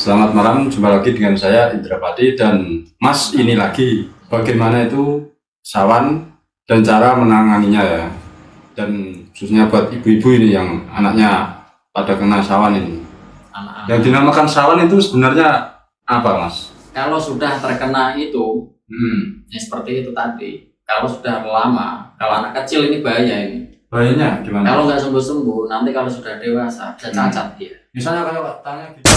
Selamat malam, jumpa lagi dengan saya Indrapati dan Mas ini lagi bagaimana itu sawan dan cara menanganinya ya. Dan khususnya buat ibu-ibu ini yang anaknya pada kena sawan ini. Anak-anak. Yang dinamakan sawan itu sebenarnya apa, Mas? Kalau sudah terkena itu, ya seperti itu tadi. Kalau sudah lama, kalau anak kecil ini bahaya ini. Bahayanya gimana? Kalau nggak sembuh-sembuh, nanti kalau sudah dewasa bisa cacat dia. Misalnya kayak tanya gitu.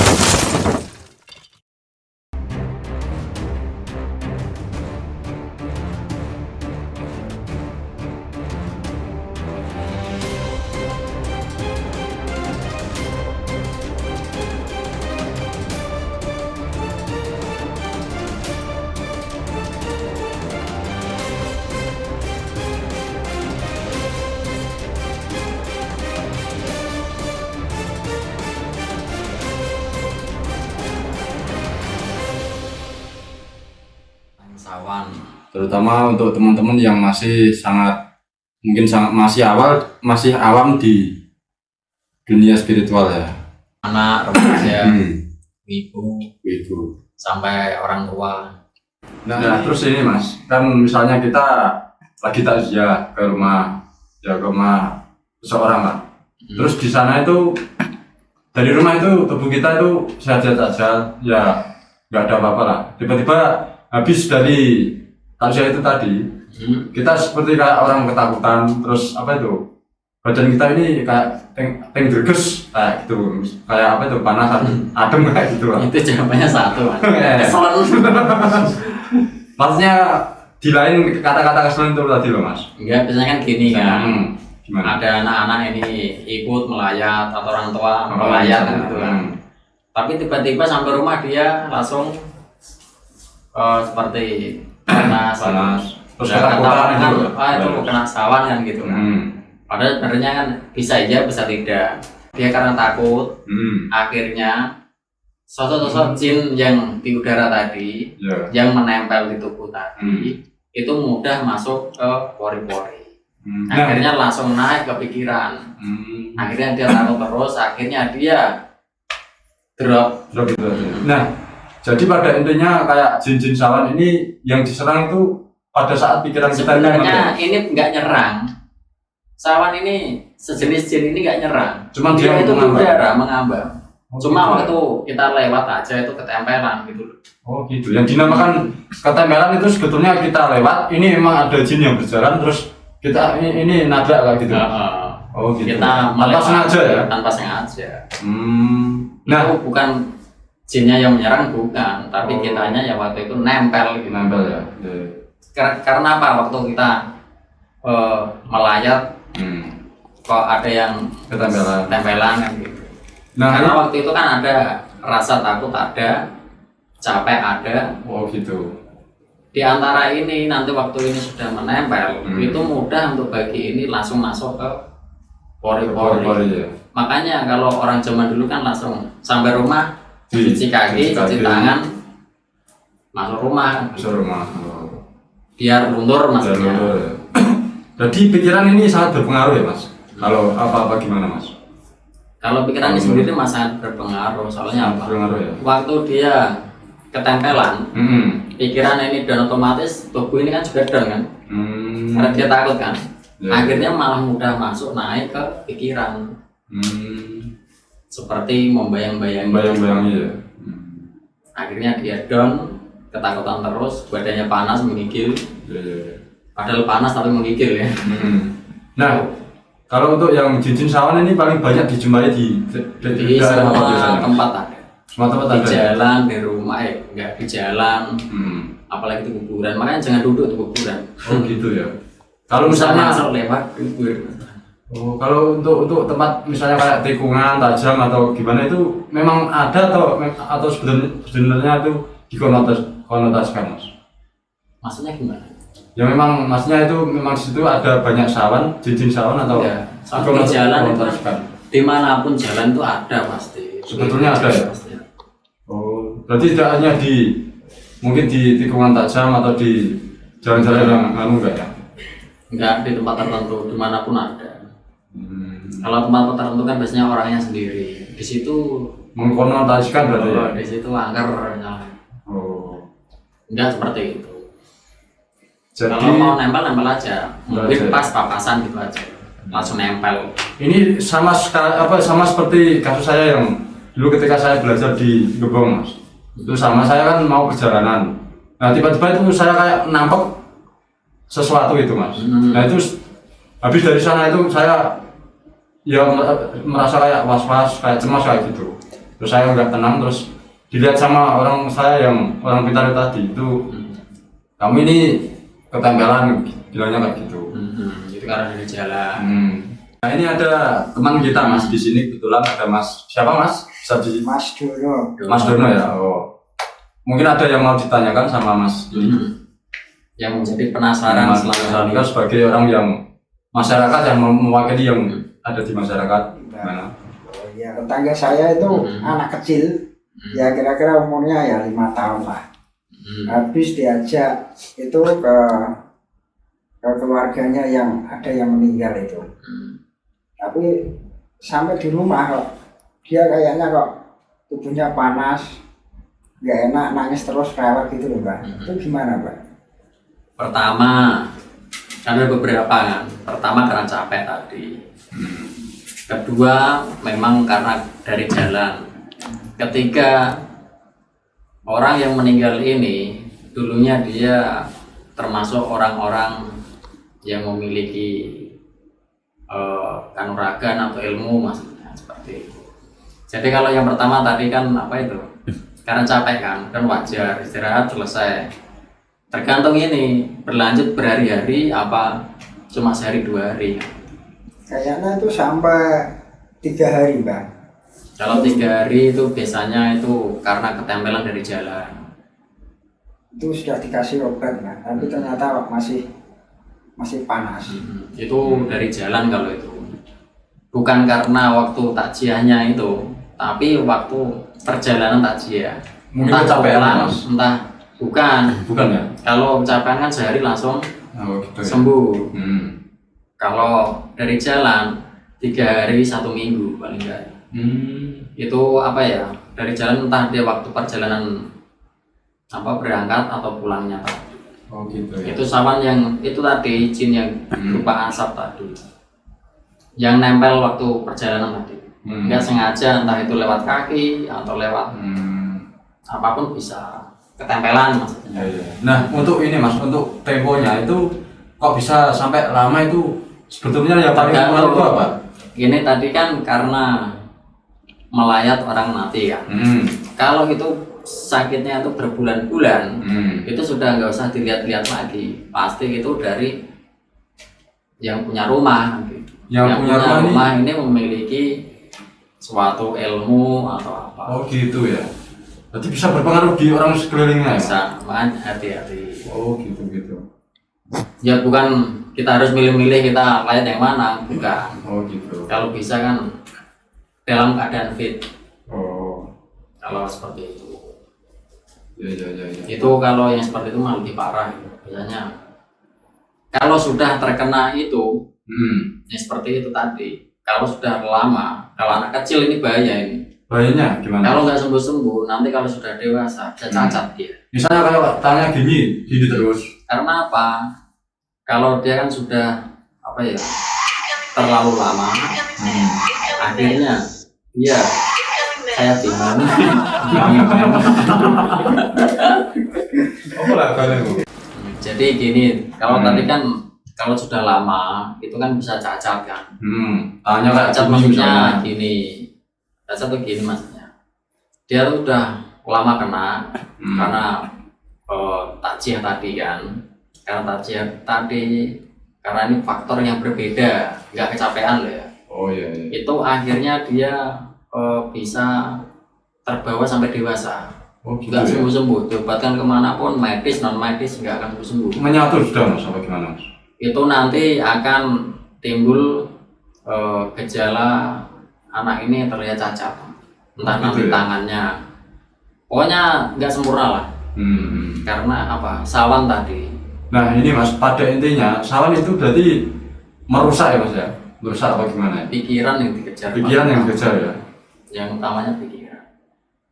Sawan. Terutama untuk teman-teman yang masih masih awam di dunia spiritual ya. Anak, remaja, ibu, sampai orang tua. Nah, terus ini Mas, kan misalnya kita lagi takziah ke rumah seseorang lah. Terus di sana itu dari rumah itu tubuh kita itu sehat-sehat saja, ya nggak ada apa-apa lah. Tiba-tiba habis dari takziah itu tadi, kita seperti kayak orang ketakutan, terus apa itu? Badan kita ini kayak teng gerges kayak gitu, kayak apa itu panas, adem kayak gitu lah. Itu jawabannya satu, Mas. Keselan. Maksudnya di lain kata-kata keselan itu tadi loh Mas. Enggak, biasanya kan gini kan. Gimana? Ada anak-anak ini ikut melayat atau orang tua melayat gitu kan. Tapi tiba-tiba sampai rumah dia langsung seperti panas. Terus ketakutan kan, itu. itu kena sawan kan gitu kan. Padahal sebenarnya kan bisa aja, bisa tidak. Dia karena takut, akhirnya sosok-sosok jin yang di udara tadi, yang menempel di tubuh tadi, itu mudah masuk ke pori-pori. Akhirnya langsung naik ke pikiran. Akhirnya dia takut terus, akhirnya dia drop gitu. Nah, jadi pada intinya kayak jin-jin sawan ini yang diserang itu pada saat pikiran kita sebenarnya ini nggak nyerang. Sawan ini sejenis jin ini nggak nyerang. Cuma dia itu mengambang. udara mengambang. Cuma gitu. waktu kita lewat aja itu ketempelan gitu. Oh gitu. Yang dinamakan ketempelan itu sebetulnya kita lewat. Ini memang ada jin yang berjalan terus kita ini nabrak lah gitu. Oh gitu. Kita tanpa sengaja ya? Tanpa sengaja. Nah, itu bukan jinnya yang menyerang, bukan, tapi kitanya yang waktu itu nempel gitu. Nempel ya. Karena apa? Waktu kita melayat kok ada yang tempelan kan gitu. Nah, karena waktu itu kan ada rasa takut, ada capek, ada. Oh gitu. Di antara ini nanti waktu ini sudah menempel, itu mudah untuk bagi ini langsung masuk ke pori-pori. Ya. Makanya kalau orang zaman dulu kan langsung sampai rumah, cuci kaki, cuci tangan, masuk rumah. Biar luntur maksudnya. Ya. Jadi pikiran ini sangat berpengaruh ya Mas. Kalau apa-apa gimana Mas? Kalau pikiran ini sendiri sangat berpengaruh. Soalnya apa? Ya? Waktu dia ketempelan, pikiran ini dan otomatis tubuh ini kan juga down kan. Karena dia takut kan. Akhirnya malah mudah masuk naik ke pikiran. Seperti membayang-bayangi ya. Akhirnya dia down, ketakutan terus, badannya panas, menggigil. Padahal panas tapi menggigil ya. Nah, kalau untuk yang jin-jin sawan ini paling banyak dijumpai di semua tempat ada. Semua tempat di ada. Jalan, di rumah, enggak di jalan. Apalagi di kuburan, makanya jangan duduk di kuburan. Oh gitu ya. Kalau misalnya lewat kubur. Oh, kalau untuk tempat misalnya kayak tikungan, tajam atau gimana itu memang ada atau sebenarnya itu dikonotasikan Mas? Maksudnya gimana? Ya memang maksudnya itu memang di situ ada banyak sawan, jin sawan atau di jalan itu dimanapun jalan itu ada pasti. Sebetulnya ada ya. Pasti. Oh, berarti tidak hanya mungkin di tikungan tajam atau di jalan-jalan yang enggak ya? Enggak, di tempat tertentu dimanapun ada. Kalau tempat tertentu kan biasanya orangnya sendiri. Di situ mengkonotasikan berarti ya. Di situ angker misalnya. Oh. Enggak seperti itu. Jadi Kalau mau nempel aja, mungkin aja. pas papasan gitu aja, langsung nempel. ini sama seperti kasus saya yang dulu ketika saya belajar di Gebong, Mas. Itu sama, saya kan mau perjalanan. Nah, tiba-tiba itu saya kayak nampek sesuatu itu, Mas. Nah, itu habis dari sana itu saya ya merasa kayak was-was, kayak cemas kayak gitu. Terus saya nggak tenang, terus dilihat sama orang saya yang orang pintar tadi itu, kamu ini ketempelan, bilangnya kayak gitu. Itu karena dari jalan. Nah, ini ada teman kita, Mas, di sini kebetulan ada Mas. Siapa, Mas? Bisa di Mas Dono. Mas Dono ya. Oh. Mungkin ada yang mau ditanyakan sama Mas ini. Yang menjadi penasaran Mas selama Lalu sebagai orang yang masyarakat yang mewakili yang ada di masyarakat. Gimana? Oh iya, tetangga saya itu anak kecil, ya kira-kira umurnya ya 5 tahun lah. Habis diajak itu ke keluarganya yang ada yang meninggal itu. Tapi sampai di rumah kok dia kayaknya kok tubuhnya panas, nggak enak, nangis terus rewel gitu loh, Pak. Itu gimana, Pak? Pertama, ada beberapa kan. Pertama karena capek tadi. Kedua, memang karena dari jalan. Ketiga, orang yang meninggal ini dulunya dia termasuk orang-orang yang memiliki kanuragan atau ilmu, maksudnya seperti itu. Jadi kalau yang pertama tadi kan apa itu? Karena capek kan wajar, istirahat selesai. Tergantung ini berlanjut berhari-hari apa cuma sehari 2 hari. Kayaknya itu sampai 3 hari, Pak. Kalau 3 hari itu biasanya itu karena ketempelan dari jalan. Itu sudah dikasih obat, Pak, tapi ternyata masih panas. Itu dari jalan kalau itu. Bukan karena waktu takjiahnya itu, tapi waktu perjalanan takjiah. Mungkin Entah kecapean, pulang, Mas. entah bukan. Bukan ya? Kalau kecapean kan sehari langsung Oh, gitu ya. sembuh. Kalau dari jalan 3 hari 1 minggu paling enggak. Itu apa ya? Dari jalan entah dia waktu perjalanan apa berangkat atau pulangnya tadi. Oh, gitu ya. Itu sawan yang itu tadi jin yang berupa asap tadi. Yang nempel waktu perjalanan tadi. Nggak sengaja entah itu lewat kaki atau lewat apapun bisa ketempelan maksudnya. Ya. Nah, untuk ini, Mas, untuk temponya itu kok bisa sampai lama itu sebetulnya yang paling kuat itu apa? Ini tadi kan karena melayat orang mati ya. Kalau itu sakitnya itu berbulan-bulan, itu sudah nggak usah dilihat-lihat lagi. Pasti itu dari yang punya rumah. Yang punya rumah ini memiliki suatu ilmu atau apa. Oh, gitu ya. Berarti bisa berpengaruh di orang sekelilingnya ya? Bisa, makanya hati-hati. Oh, gitu. Ya bukan kita harus milih-milih kita layat yang mana, bukan. Oh, gitu. Kalau bisa kan dalam keadaan fit. Oh. Kalau seperti itu. Ya. Itu kalau yang seperti itu malah lebih parah. Biasanya kalau sudah terkena itu, ya seperti itu tadi. Kalau sudah lama, kalau anak kecil ini bahaya ini. Bahayanya gimana? Kalau nggak sembuh-sembuh, nanti kalau sudah dewasa bisa cacat dia. Misalnya kalau tanya gini terus. Karena apa? Kalau dia kan sudah apa ya terlalu lama, akhirnya iya saya bingung. Oh lah kalian. Jadi gini, kalau tadi kan kalau sudah lama itu kan bisa cacat kan. Tanya kayak Cacat gini maksudnya misalnya. gini. Cacat tuh gini maksudnya. Dia tuh udah lama kena karena takjiah tadi kan. Karena takjiah tadi karena ini faktor yang berbeda, nggak kecapean loh ya. Oh iya. Itu akhirnya dia bisa terbawa sampai dewasa. Oh gitu. Nggak Ya? sembuh-sembuh, diobatkan kemanapun, medis, non medis nggak akan sembuh. Menyatu sudah, Mas, apa gimana, Mas? Itu nanti akan timbul gejala anak ini terlihat cacat, entah Oh, nanti gitu ya? tangannya, pokoknya nggak sempurna lah. Karena apa? Sawan tadi. Nah ini, Mas, pada intinya sawan itu berarti merusak ya, Mas ya? Merusak apa gimana ya? Pikiran yang dikejar. Pikiran yang dikejar ya? Yang utamanya pikiran.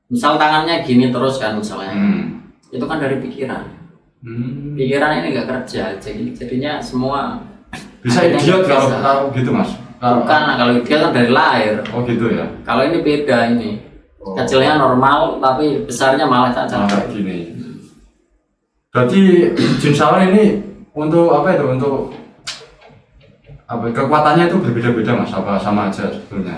Misal tangannya gini terus kan misalnya, itu kan dari pikiran. Pikiran ini nggak kerja, jadinya semua bisa idiot kalau gitu mas. Bukan, kalau idiot kan dari lahir. Oh gitu ya. Kalau ini beda ini. Kecilnya normal tapi besarnya malah cacat. Kayak gini. Berarti jin sawan ini untuk apa itu? Untuk apa? Kekuatannya itu berbeda-beda mas? Apa sama aja sebetulnya?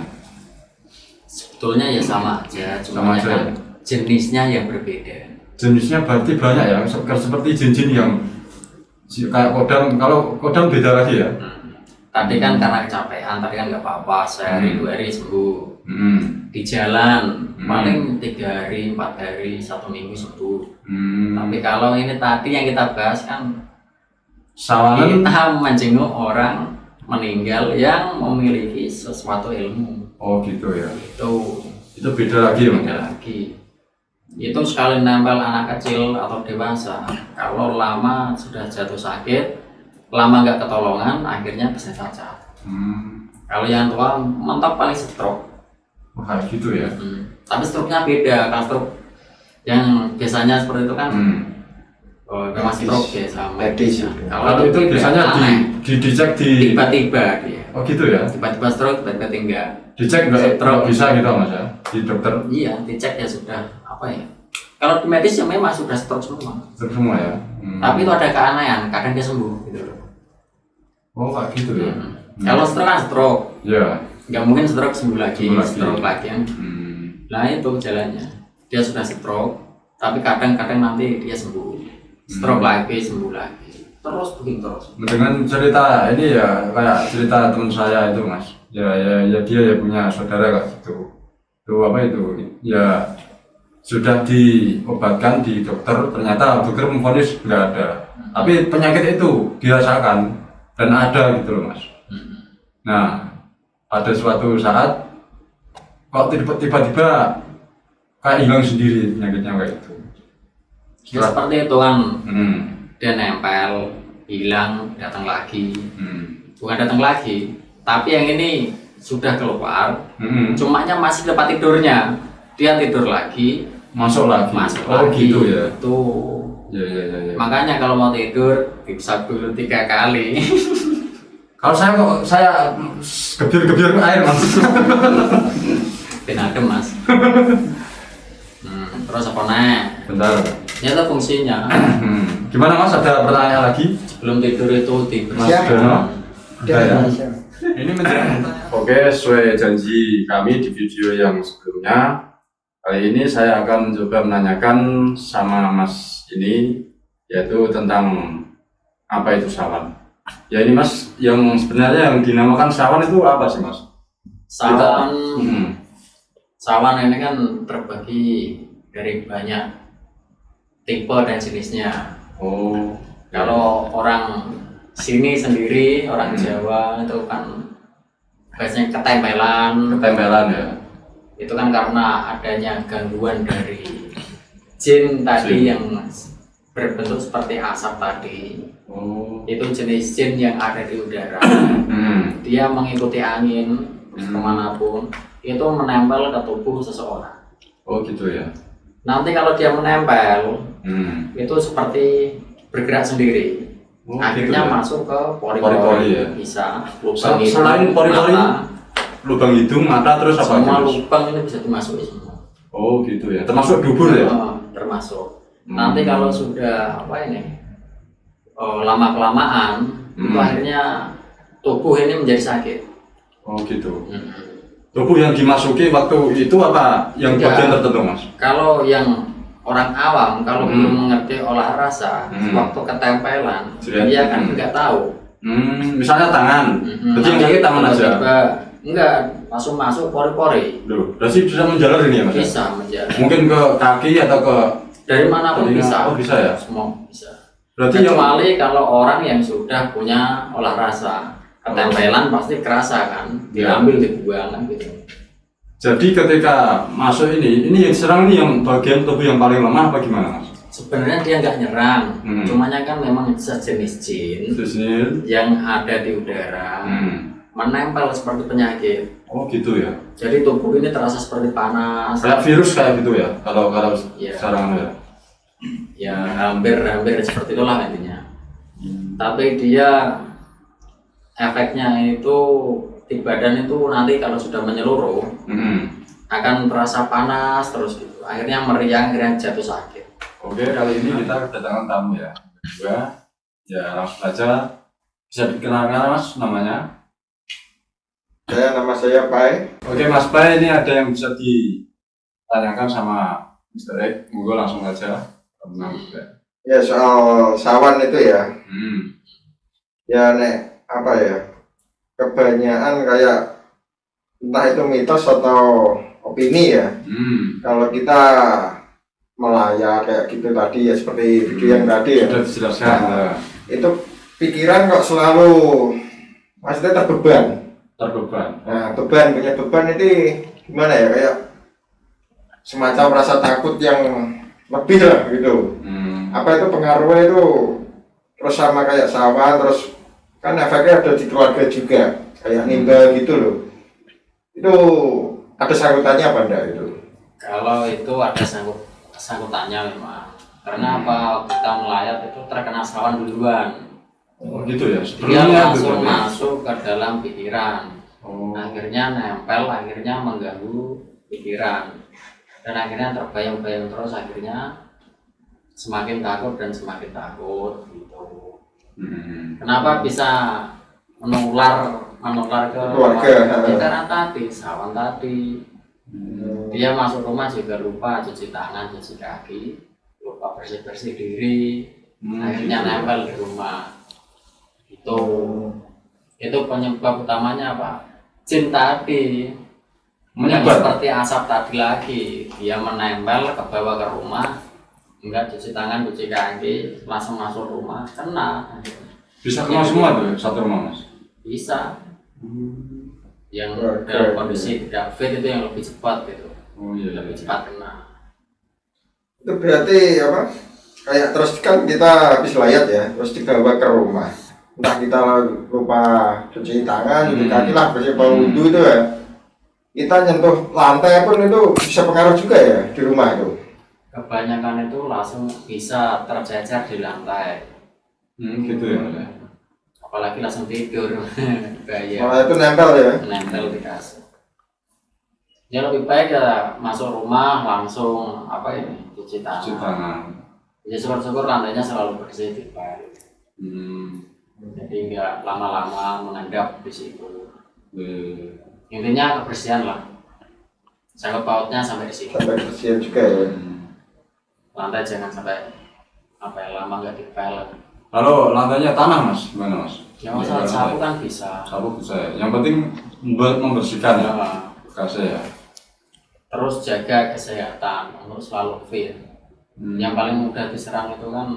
Sebetulnya ya sama aja, cuma kan jenisnya yang berbeda. Jenisnya berarti banyak ya, seperti jin-jin yang kayak kodam. Kalau kodam beda lagi ya? Tadi kan karena kecapean, tadi kan nggak apa-apa, sehari 2 hari sembuh. Di jalan paling 3 hari, 4 hari, 1 minggu sembuh. Tapi kalau ini tadi yang kita bahas kan sawanan, kita menjenguk orang meninggal yang memiliki sesuatu ilmu. Oh gitu ya. Itu beda lagi ya. Beda lagi. Itu sekali nempel anak kecil atau dewasa, kalau lama sudah jatuh sakit, lama nggak ketolongan, akhirnya bisa cacat. Kalau yang tua mentok paling stroke. Wah gitu ya. Tapi stroke-nya beda. Kalau stroke yang biasanya seperti itu kan memang stroke biasa medis. Kalau itu biasanya dicek tiba-tiba dia. Oh gitu ya. Tiba-tiba stroke, tiba-tiba tinggal. Dicek nggak bisa gitu mas ya di dokter? Iya, dicek ya sudah apa ya. Kalau di medis ya memang sudah stroke semua. Stroke semua ya. Tapi itu ada keanehan, kadang dia sembuh gitu loh. Oh kayak gitu ya. Kalau stroke kan stroke. Iya. Nggak mungkin stroke sembuh lagi. Stroke lagi kan. Nah itu jalannya. Dia sudah stroke, tapi kadang-kadang nanti dia sembuh. Stroke lagi, sembuh lagi. Terus begini terus. Dengan cerita ini ya kayak cerita teman saya itu mas. Ya dia ya punya saudara kayak gitu. Itu apa itu? Ya sudah diobatkan di dokter, ternyata dokter memvonis nggak ada. Tapi penyakit itu dirasakan dan ada gitu loh mas. Nah pada suatu saat kok tiba-tiba kayak hilang sendiri penyakitnya kayak itu. Ya, seperti itu kan. Dia nempel, hilang, datang lagi. Bukan datang lagi, tapi yang ini sudah keluar. Cumanya masih tempat tidurnya. Dia tidur lagi, masuk lagi. Oh gitu ya. Tuh. Ya. Makanya kalau mau tidur bisa dulu 3 kali. Kalau saya gebir air mas. Adem mas. Terus apa nih? Bentar. Ya itu fungsinya. Gimana mas? Ada pertanyaan lagi? Sebelum tidur itu Mas Dono. Ya. Ini Oke, sesuai janji kami di video yang sebelumnya, kali ini saya akan mencoba menanyakan sama mas ini, yaitu tentang apa itu sawan. Ya ini mas, yang sebenarnya yang dinamakan sawan itu apa sih mas? Sawan ini kan terbagi dari banyak tipe dan jenisnya. Kalau orang sini sendiri, orang Jawa itu kan biasanya ketempelan ya. Itu kan karena adanya gangguan dari jin tadi yang berbentuk seperti asap tadi. Itu jenis jin yang ada di udara. Dia mengikuti angin kemanapun, itu menempel ke tubuh seseorang. Oh gitu ya. Nanti kalau dia menempel, itu seperti bergerak sendiri. Akhirnya gitu ya? Masuk ke pori-pori ya? Bisa lubang hidung, selain pori-pori, lubang hidung, mata, terus apa? Semua lubang ini bisa dimasuki semua. Oh gitu ya, termasuk dubur ya? Termasuk. Nanti kalau sudah lama-kelamaan, itu akhirnya tubuh ini menjadi sakit. Oh gitu. Tubuh yang dimasuki waktu itu apa? Yang bagian tertentu mas? Kalau yang orang awam, kalau belum mengerti olah rasa, waktu ketempelan, dia kan nggak tahu. Misalnya tangan, berarti yang sakit tangan aja? Enggak, masuk pori-pori. Berarti bisa menjalar ini ya mas? Bisa menjalar. Mungkin ke kaki atau ke? Dari manapun bisa. Oh bisa ya? Semua bisa. Berarti kecuali kalau orang yang sudah punya olah rasa, ketempelan pasti kerasa kan, diambil dibuang kan gitu. Jadi ketika masuk ini yang diserang ini yang bagian tubuh yang paling lemah apa gimana mas? Sebenarnya dia nggak nyerang, cumanya kan memang sejenis jin yang ada di udara, menempel seperti penyakit. Oh gitu ya. Jadi tubuh ini terasa seperti panas. Kayak virus kayak gitu ya. Kalau Iya. sekarang ya. Ya hampir seperti itulah intinya. Tapi dia efeknya itu di badan itu nanti kalau sudah menyeluruh akan terasa panas terus gitu. Akhirnya meriang, akhirnya jatuh sakit. Oke, kali ini kita kedatangan tamu ya. Kedua, ya langsung saja bisa dikenalkan Mas namanya. Nama saya Pai. Oke Mas Pai, ini ada yang bisa ditanyakan sama Mr. X. Monggo langsung saja. Ya soal sawan itu ya. Ya nek apa ya? Kebanyakan kayak entah itu mitos atau opini ya. Kalau kita melayar kayak gitu tadi ya seperti video yang tadi ya. Sudah dijelaskan. Nah, itu pikiran kok selalu maksudnya terbeban. Nah, punya beban itu gimana ya, kayak semacam rasa takut yang lebih lah gitu. Apa itu pengaruhnya itu terus sama kayak sawan, terus kan efeknya ada di keluarga juga kayak nimba gitu loh. Itu ada sangkutannya apa enggak itu? Kalau itu ada sangkutannya memang. Karena apa, kita melayat itu terkena sawan duluan. Oh gitu ya. Dia langsung masuk ke dalam pikiran. Akhirnya nempel, akhirnya mengganggu pikiran. Dan akhirnya terbayang-bayang terus, akhirnya semakin takut dan semakin takut gitu. Kenapa bisa menular ke keluarga? Ya, karena tadi sawan tadi. Dia masuk rumah juga lupa cuci tangan, cuci kaki, lupa bersih diri, akhirnya nempel di rumah. Itu penyebab utamanya apa? Jin tadi menyebar seperti asap tadi lagi, dia menempel ke bawah ke rumah, enggak cuci tangan, cuci kaki, langsung masuk rumah, kena. Bisa kena semua tuh satu rumah Mas? Bisa. Yang dalam kondisi tidak fit itu yang lebih cepat gitu. Oh iya. Lebih cepat kena. Itu berarti apa? Kayak terus kan kita habis layat ya, terus dibawa ke rumah. Entah kita lupa cuci tangan, cuci kaki lah, bersih wudhu itu ya. Kita nyentuh lantai pun itu bisa pengaruh juga ya di rumah itu. Kebanyakan itu langsung bisa tercecer di lantai. Gitu ya. Apalagi langsung tidur. Bahaya. Malah itu nempel ya. Nempel di kasur. Ya lebih baik ya masuk rumah langsung cuci tangan. Ya syukur-syukur lantainya selalu bersih di balik. Jadi nggak lama-lama mengendap di situ. Intinya kebersihan lah. Sangkut pautnya sampai di situ. Sampai kebersihan juga ya. Lantai jangan sampai lama nggak dipel. Kalau lantainya tanah Mas, gimana Mas? Ya masalah sapu kan bisa. Sapu bisa ya. Yang penting membersihkan ya. Bekasnya ya. Terus jaga kesehatan untuk selalu fit. Yang paling mudah diserang itu kan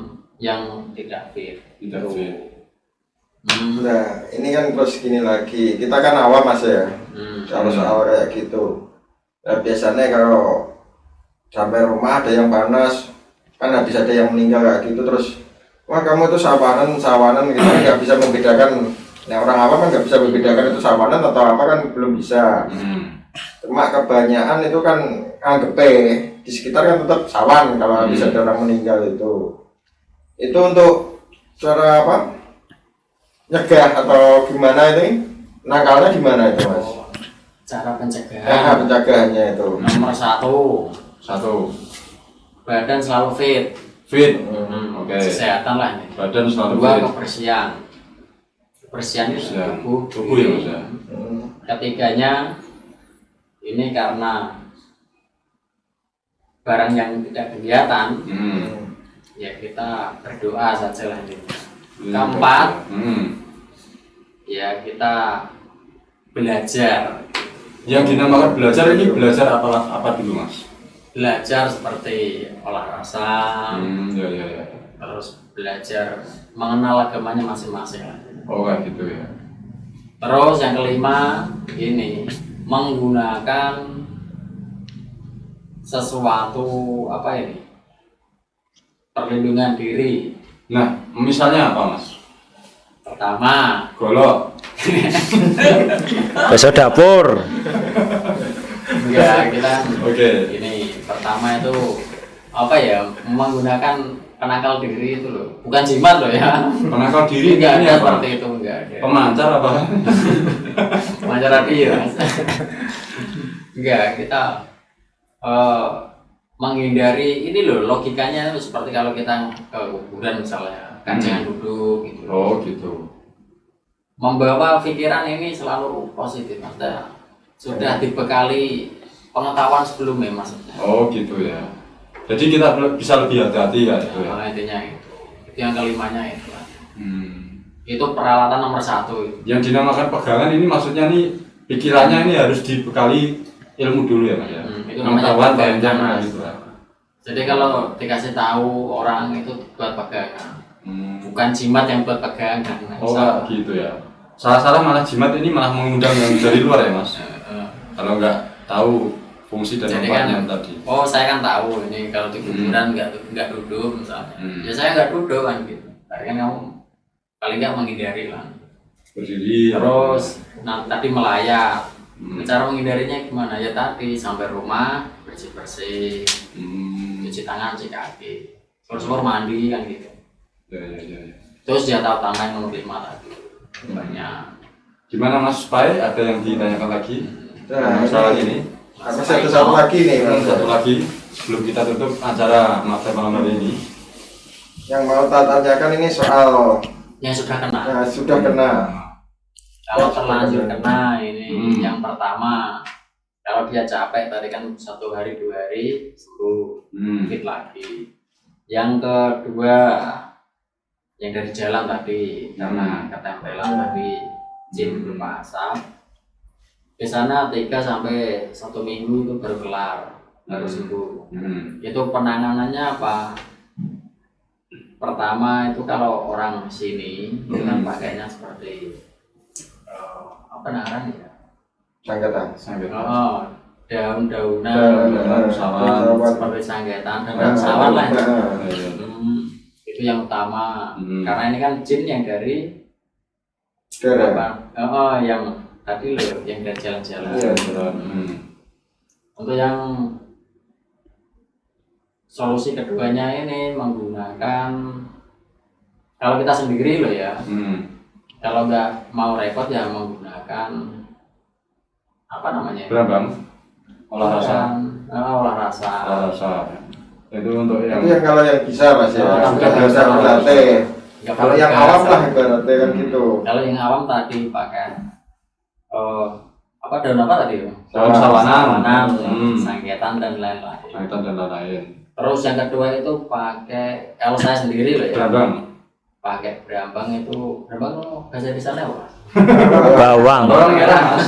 yang tidak fit. Tidak fit. Nah, ini kan terus gini lagi. Kita kan awam Mas ya. Kalau soal kayak gitu. Nah, biasanya kalau sampai rumah ada yang panas, kan habis ada yang meninggal kayak gitu terus, wah kamu itu sawanan gitu, nggak bisa membedakan. Nah orang awam kan nggak bisa membedakan itu sawanan atau apa kan belum bisa. Cuma kebanyakan itu kan anggepe di sekitar kan tetap sawan kalau habis ada orang meninggal itu. Itu untuk cara apa? Nyegah atau gimana ini? Nakalnya gimana itu Mas? Cara pencegahan. Nah, pencegahannya itu. Nomor satu. Badan selalu fit. Oke. Kesehatan lah ini. Badan selalu Dua, fit. kebersihan. Kebersihan itu tubuh ya Mas ya. Ketiganya ini karena barang yang tidak kelihatan, ya kita berdoa saja lah ini. Keempat, ya kita belajar. Yang dinamakan belajar ini belajar apa dulu Mas? Belajar seperti olah rasa, Ya. terus belajar mengenal agamanya masing-masing. Oh kayak gitu ya. Terus yang kelima ini menggunakan sesuatu perlindungan diri. Nah, misalnya apa Mas? Pertama, Golok. Besok dapur. Enggak, kita Oke. ini pertama itu apa ya, menggunakan penangkal diri itu loh, bukan jimat loh ya. Penangkal diri Enggak ini ada apa? seperti itu, enggak ada. Pemancar apa? Wawancara radio. Enggak, kita menghindari ini loh, logikanya seperti kalau kita ke kuburan misalnya, kan jangan duduk gitu. Oh gitu. Membawa pikiran ini selalu positif, maksudnya sudah dibekali pengetahuan sebelumnya maksudnya. Oh gitu ya. Jadi kita bisa lebih hati-hati ya itu ya. Nah, intinya itu. Itu yang kelimanya itu. Itu Hmm. peralatan nomor 1 itu. Yang dinamakan pegangan ini maksudnya nih pikirannya ini harus dibekali ilmu dulu ya Mas ya. Itu Pengetahuan namanya panjang Mas. gitu ya. Jadi kalau dikasih tahu orang itu buat pegangan, bukan jimat yang buat pegangan. Oh gitu ya. Salah-salah malah jimat ini malah mengundang yang dari luar ya Mas. Kalau nggak tahu fungsi dan Jadi manfaatnya kan, tadi. oh saya kan tahu ini kalau di kuburan nggak duduk misalnya. Ya saya nggak duduk kan gitu. Tapi kan kamu paling nggak menghindari lah. Berdiri. Terus nah, tadi melayat. Cara menghindarinya gimana? Ya tadi sampai rumah bersih-bersih, cuci tangan, cuci kaki, terus mandi kan gitu. Ya. Terus jatah utama yang nomor 5 tadi banyak. Gimana Mas Pai? Ada yang ditanyakan lagi? Nah, Masalah ini. Ada satu lagi nih, Mas. Satu lagi sebelum kita tutup acara master malam hari ini. Yang mau tak tanyakan ini soal Yang sudah kena. sudah kena. Kalau terlanjur kena ini yang pertama, kalau dia capek tadi kan 1 hari 2 hari sembuh, fit lagi. Yang kedua, yang dari jalan tadi karena ketempelan tadi jin berupa asap. Di sana 3 sampai 1 minggu itu baru kelar, baru sembuh. Itu penanganannya apa? Pertama itu kalau orang sini itu kan pakainya seperti apa namanya ya? Sanggetan. Oh, daun-daunan Sawan. seperti sanggetan dan sawan lah. Itu yang utama. Karena ini kan jin yang dari Darah. yang tadi loh, yang dari jalan-jalan. Iya. Untuk yang solusi keduanya ini menggunakan, kalau kita sendiri loh ya, kalau nggak mau repot ya menggunakan apa namanya? Berambang. Olah rasa. Olah rasa. Olah rasa. Itu untuk Itu yang yang kalau yang bisa Mas ya. Oh, Sudah yang biasa bisa. berlatih. Nggak Kalau perlu yang gas. awam lah ibaratnya kan gitu. Kalau yang awam tadi pakai apa daun apa tadi? daun sawanan, Sanggetan dan lain-lain. kaitan dan lain-lain. Terus yang kedua itu pakai, kalau saya sendiri loh ya, Berambang. pakai berambang itu bahasa di sana apa? Bawang. Bawang merah Mas.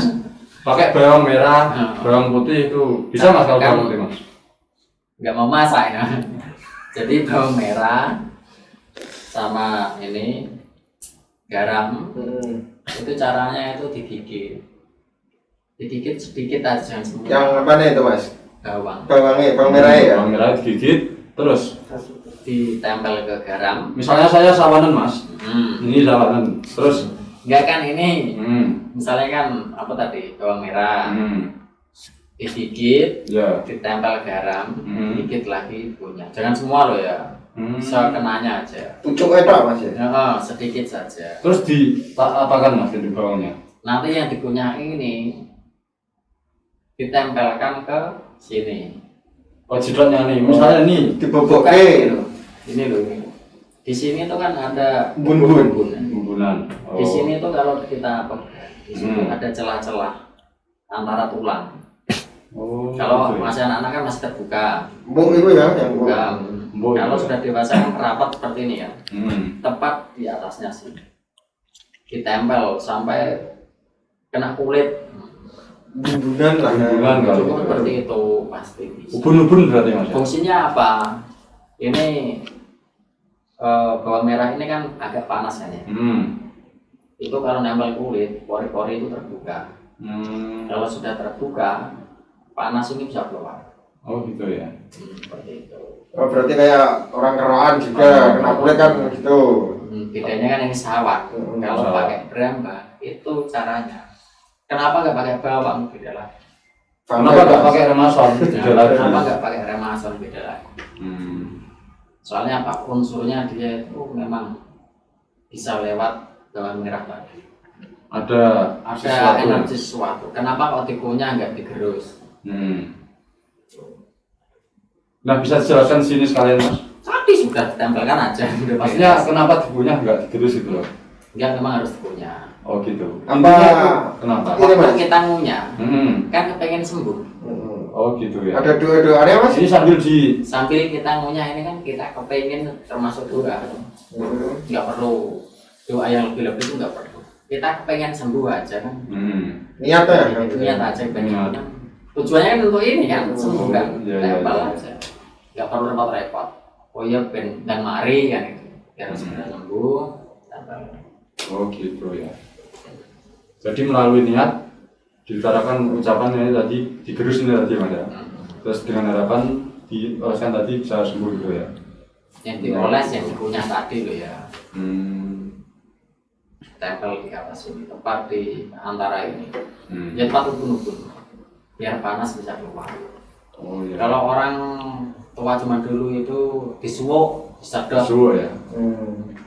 Pakai bawang merah, bawang putih itu bisa Mas kalau bawang putih Mas. Nggak mau masak ya. Jadi bawang merah sama ini garam, itu caranya itu digigit sedikit aja, jangan semua. Yang apa nih itu Mas? Bawang Bawang merah ya. Bawang merah digigit, terus ditempel ke garam. misalnya saya sawanan Mas. Ini sawanan. Terus Enggak kan ini, hmm, misalnya kan apa tadi, bawang merah, hmm, digigit, ya. ditempel garam, Hmm. dikit lagi punya. Jangan semua loh ya, sekenanya aja. Pucuk itu Mas ya. Sedikit saja. Terus apakan Mas di bawangnya? Nanti yang dikunyah ini ditempelkan ke sini. Oh jidotnya nih, misalnya nih Diboboke. Ini loh. Di sini tuh kan ada Bun-bun. bumbunan. Di sini tuh kalau kita pegang, di situ ada celah-celah antara tulang. Oh, Kalau gitu ya. masih anak-anak kan masih terbuka. Mbok itu ya yang mbok. Bukan. Mbok Kalau itu. sudah dewasa kan rapat seperti ini ya. Hmm. Tepat di atasnya sih. Ditempel sampai kena kulit. Bumbunan lah. Bumbunan kalau Cukup gitu. seperti itu pasti bisa. Ubun-ubun berarti Mas. Ya? Fungsinya apa? Ini bawang merah ini kan agak panas kan ya. Itu kalau nempel kulit, pori-pori itu terbuka. Kalau sudah terbuka, panas ini bisa keluar. Oh gitu ya. Seperti itu. Oh berarti kayak orang keroan juga kena kulit kan gitu. Bedanya kan ini sawat. Kalau sawat. pakai berambang Itu caranya. Kenapa nggak pakai bawang? Beda lagi. Kenapa nggak pakai remason? Kenapa nggak pakai remason? Beda lagi. Hmm. Soalnya apa unsurnya dia itu memang bisa lewat bawang merah tadi. Ada Energi sesuatu. Kenapa kok dikunyah nggak digerus? Nah, bisa dijelaskan sini sekalian, Mas? Tadi sudah ditempelkan aja. Maksudnya kenapa dikunyah nggak digerus itu loh? Enggak, memang harus dikunyah. Oh gitu. Apa? Kenapa? Ini, Mas. Waktu kita ngunyah, Hmm. kan kepengen sembuh. Oh gitu ya. Ada doa-doanya Mas? Ini Sambil kita ngunyah ini kan kita kepengen termasuk doa. Nggak perlu doa yang lebih-lebih itu nggak perlu. Kita kepengen sembuh aja kan. Niatnya. Niat aja pengen. Tujuannya kan untuk ini kan sembuh kan. Iya. Aja. Nggak perlu repot-repot. Oh iya ben dan mari kan itu. Biar segera sembuh. Oh gitu ya. Jadi melalui niat diutarakan ucapan ini tadi digerus ini tadi Mas ya. Terus dengan harapan dioleskan tadi bisa sembuh gitu ya. Yang dioles yang dikunyah tadi loh ya. Tempel di atas ini, tepat di antara ini. Ya tepat ubun-ubun. Biar panas bisa keluar. Oh iya. Kalau orang tua zaman dulu itu disuwuk, disedot. Suwo ya.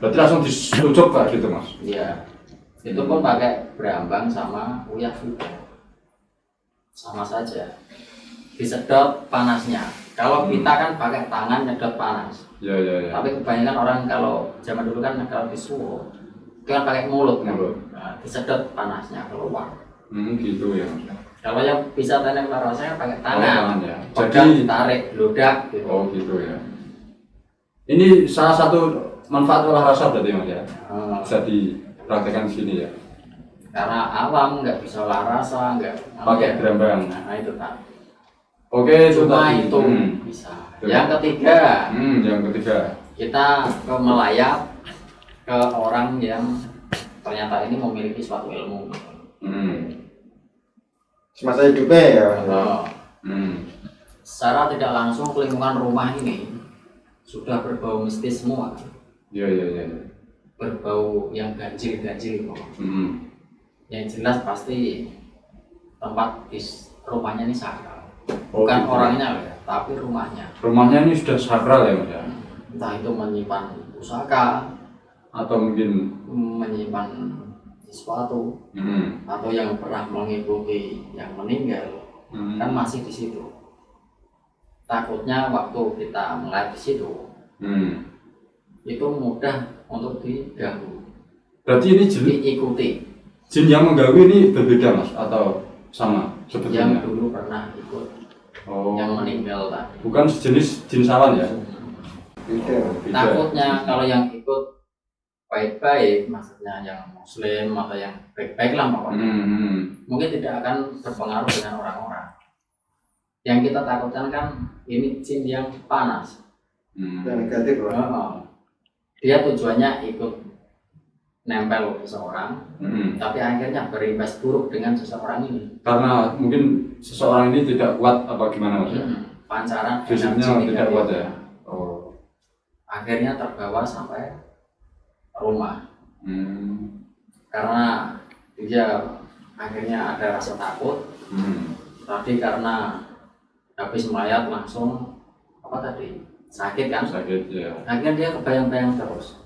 Berarti langsung disucuk kayak gitu Mas. Iya. Itu pun pakai berambang sama uyah juga. Sama saja. Disedot panasnya. Kalau kita kan pakai tangan nyedot panas. Iya. Tapi kebanyakan orang kalau zaman dulu kan kalau disuwuk itu kan pakai mulut kan. Nah, disedot panasnya keluar. Gitu ya Mas. Kalau yang bisa tanam rasanya pakai tangan. Tangan ya. Jadi ditarik, ludak gitu. Oh gitu ya. Ini salah satu manfaat olah rasa berarti Mas ya. Bisa dipraktekkan di sini ya. Karena awam nggak bisa olah rasa, nggak Pakai berambang. Nah itu kan. Oke, Cuma tadi. itu bisa. Yang ketiga, yang ketiga. kita melayap ke orang yang ternyata ini memiliki suatu ilmu. Semasa hidupnya ya. Secara tidak langsung lingkungan rumah ini sudah berbau mistis semua. Iya. Berbau yang ganjil. Yang jelas pasti tempat di rumahnya ini sakral. Bukan gitu. orangnya ya, tapi rumahnya. Rumahnya ini sudah sakral ya Mas ya. Entah itu menyimpan pusaka Atau mungkin menyimpan sesuatu atau yang pernah mengikuti yang meninggal kan masih di situ. Takutnya waktu kita melihat di situ itu mudah untuk diganggu. berarti ini Diikuti. jin yang mengganggu ini berbeda Mas atau sama sebetulnya? Yang dulu pernah ikut, yang meninggal tadi. Bukan sejenis jin sawan ya? Beda. Takutnya kalau yang ikut baik-baik, maksudnya yang muslim atau yang baik-baik lah pokoknya, mungkin tidak akan berpengaruh dengan orang-orang. Yang kita takutkan kan ini jin yang panas. Yang negatif lah. Dia tujuannya ikut nempel ke seseorang, tapi akhirnya berimbas buruk dengan seseorang ini. Karena mungkin seseorang ini tidak kuat apa gimana Mas? Pancaran Fisiknya energi tidak kuat negatif. ya? Oh. Akhirnya terbawa sampai rumah. Karena dia akhirnya ada rasa takut. Tadi karena habis melayat langsung apa tadi? Sakit kan? Sakit ya. Akhirnya dia kebayang-bayang terus.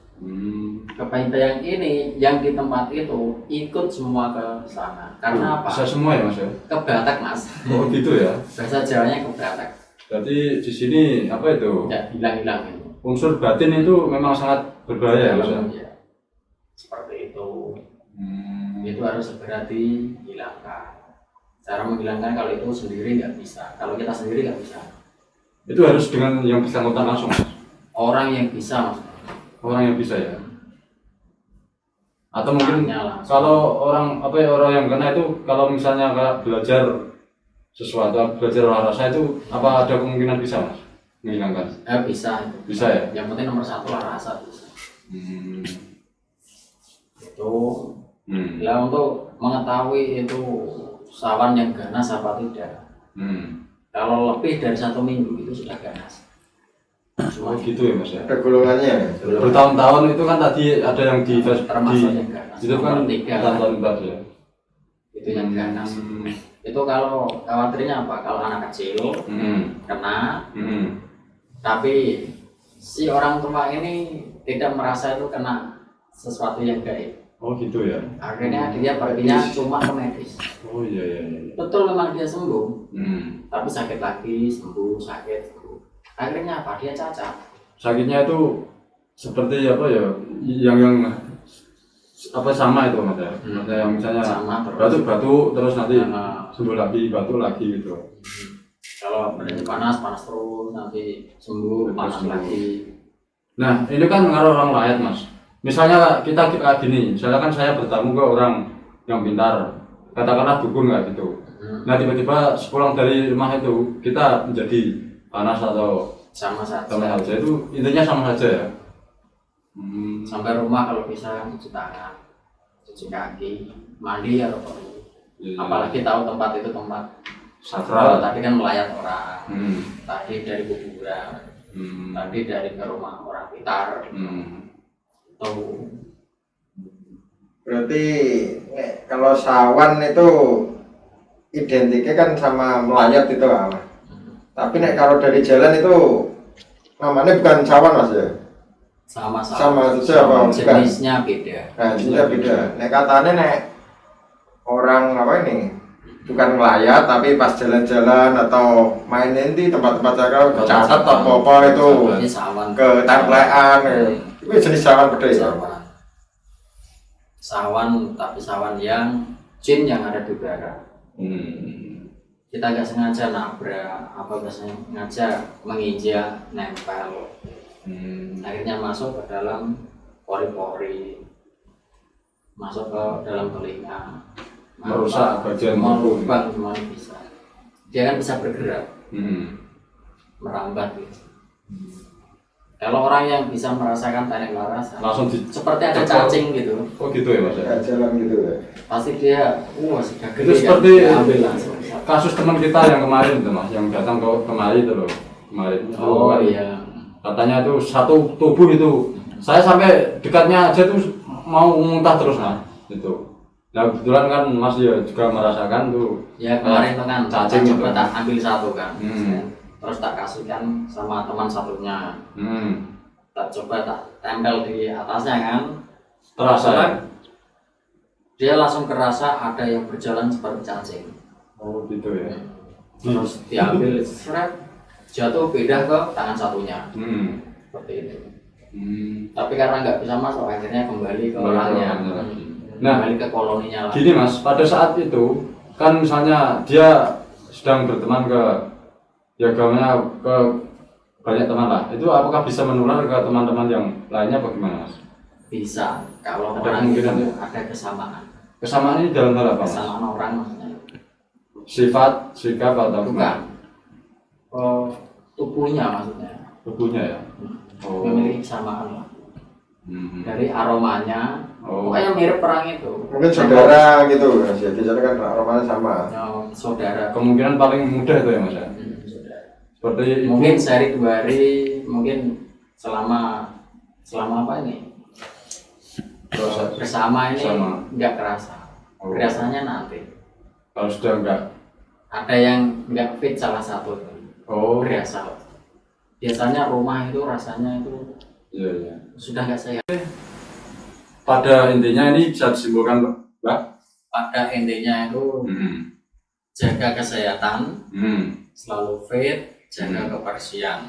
Kebayang-bayang ini yang di tempat itu ikut semua ke sana. Karena apa? Bisa semua ya Mas ya? Kebatak Mas. Oh gitu ya. Bahasa Jawanya kebatak. Berarti di sini apa itu? Ya hilang-hilang itu. Unsur batin itu memang sangat berbahaya ya Mas ya? Ya. Seperti itu. Itu harus segera dihilangkan. Cara menghilangkan kalau itu sendiri nggak bisa. Kalau kita sendiri nggak bisa. Itu harus dengan yang bersangkutan langsung Mas? Orang yang bisa Mas. Orang yang bisa ya? Atau mungkin Langsung. kalau orang apa ya orang yang kena itu kalau misalnya kayak belajar sesuatu, belajar olah rasa itu apa ada kemungkinan bisa Mas menghilangkan? Bisa. Bisa ya? Yang penting nomor satu lah rasa bisa. Itu. Lah untuk mengetahui itu sawan yang ganas apa tidak. Kalau lebih dari 1 minggu itu sudah ganas. Oh gitu ya mas ya. Ada golongannya. Bertahun-tahun itu kan tadi ada yang di termasuk yang ganas. itu kan Nomor 3 tahun tadi ya. itu yang ganas. Itu kalau khawatirnya apa? Kalau anak kecil kena, tapi si orang tua ini tidak merasa itu kena sesuatu yang gaib. Oh gitu ya. Akhirnya dia perginya cuma ke medis. Oh iya iya iya. Betul memang dia sembuh, tapi sakit lagi, sembuh, sakit, sembuh. Akhirnya apa? Dia cacat. Sakitnya itu seperti apa ya? Yang apa sama itu mas ya? Maksudnya yang misalnya Sama terus. batu terus nanti sembuh lagi, batu lagi gitu. Kalau badannya panas terus, nanti sembuh, panas lagi. Nah ini kan ngaruh orang lain mas. Misalnya kita kayak gini, misalnya kan saya bertamu ke orang yang pintar, katakanlah dukun kayak gitu. Nah tiba-tiba sepulang dari rumah itu kita menjadi panas atau Sama saja. itu intinya sama saja ya. Sampai rumah kalau bisa cuci tangan, cuci kaki, mandi atau perlu. Iya. Apalagi tahu tempat itu tempat Sakral. tadi kan melayat orang, tadi dari kuburan, tadi dari ke rumah orang pintar. Tahu. Berarti kalau sawan itu identiknya kan sama melayat itu Mas. Tapi kalau dari jalan itu namanya bukan sawan Mas ya? Sama saja apa? Jenisnya beda. Nah, jenisnya beda. Katanya orang apa ini? Bukan melayat tapi pas jalan-jalan atau main di tempat-tempat jaga cacat atau apa itu Ini sawan. ke templean itu jenis sawan beda ya? Sawan, tapi sawan yang jin yang ada di udara. Kita nggak sengaja nabrak, nggak sengaja menginjak, nempel, akhirnya masuk ke dalam pori-pori, masuk ke dalam telinga, Merusak bagian tubuh. merubah semuanya bisa. Dia kan bisa bergerak, merambat gitu. Kalau orang yang bisa merasakan tarik laras, Langsung seperti ada cacing gitu, Oh gitu ya mas ya. Jalan gitu ya. pasti dia, sudah gede. Itu seperti ambil langsung. kasus teman kita yang kemarin itu mas, yang datang kemari itu loh kemarin. Oh Kan, iya. katanya itu satu tubuh itu. Saya sampai dekatnya aja tuh mau muntah terus mas. Itu. Nah kebetulan kan mas ya juga merasakan tuh. Ya kemarin itu kan cacing coba itu. tak ambil satu kan, Hmm. terus tak kasihkan sama teman satunya, tak coba tak tempel di atasnya kan, Terasa ya? dia langsung kerasa ada yang berjalan seperti cacing. Oh gitu ya. Terus diambil seret, jatuh pindah ke tangan satunya, seperti itu. Tapi karena nggak bisa masuk akhirnya kembali ke Kembali ke orangnya, orangnya lagi. Nah, kembali ke koloninya lagi. Gini mas, pada saat itu kan misalnya dia sedang berteman ke ya agamanya ke banyak teman lah, itu apakah bisa menular ke teman-teman yang lainnya bagaimana mas? Bisa, kalau Ada orang itu kemungkinan ya? ada kesamaan, Kesamaan ini dalam hal apa mas? kesamaan orang maksudnya. Sifat, sikap atau Bukan. Tubuhnya maksudnya. tubuhnya ya? Oh. Memiliki kesamaan lah. Dari aromanya, pokoknya mirip perang itu. Mungkin saudara gitu Mas ya. Biasanya kan aromanya sama. Saudara. Kemungkinan paling mudah itu ya mas ya? Saudara. Seperti ibu. Mungkin sehari 2 hari, mungkin selama apa ini? Bersama ini nggak kerasa. Kerasanya nanti. Kalau sudah enggak. Ada yang nggak fit salah satu. Berasa. Biasanya rumah itu rasanya itu Iya. sudah nggak sehat. Pada intinya ini bisa disimpulkan mbak? Pada intinya itu jaga kesehatan, selalu fit, jaga kebersihan,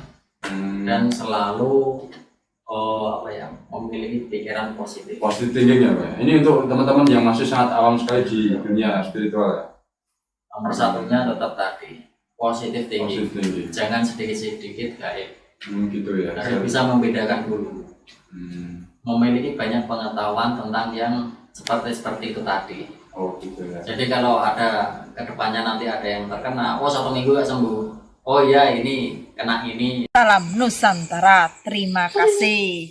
dan selalu memiliki pikiran positif. Positive thinking ya pak? Ini untuk teman-teman yang masih sangat awam sekali di dunia spiritual ya? Nomor satunya tetap tadi positif tinggi. Positive thinking. Jangan sedikit-sedikit gaib. Gitu ya. Harus bisa membedakan dulu. Memiliki banyak pengetahuan tentang yang seperti itu tadi. Oh gitu ya. Jadi kalau ada kedepannya nanti ada yang terkena, 1 minggu gak sembuh. Oh iya ini kena ini. Salam Nusantara, terima kasih.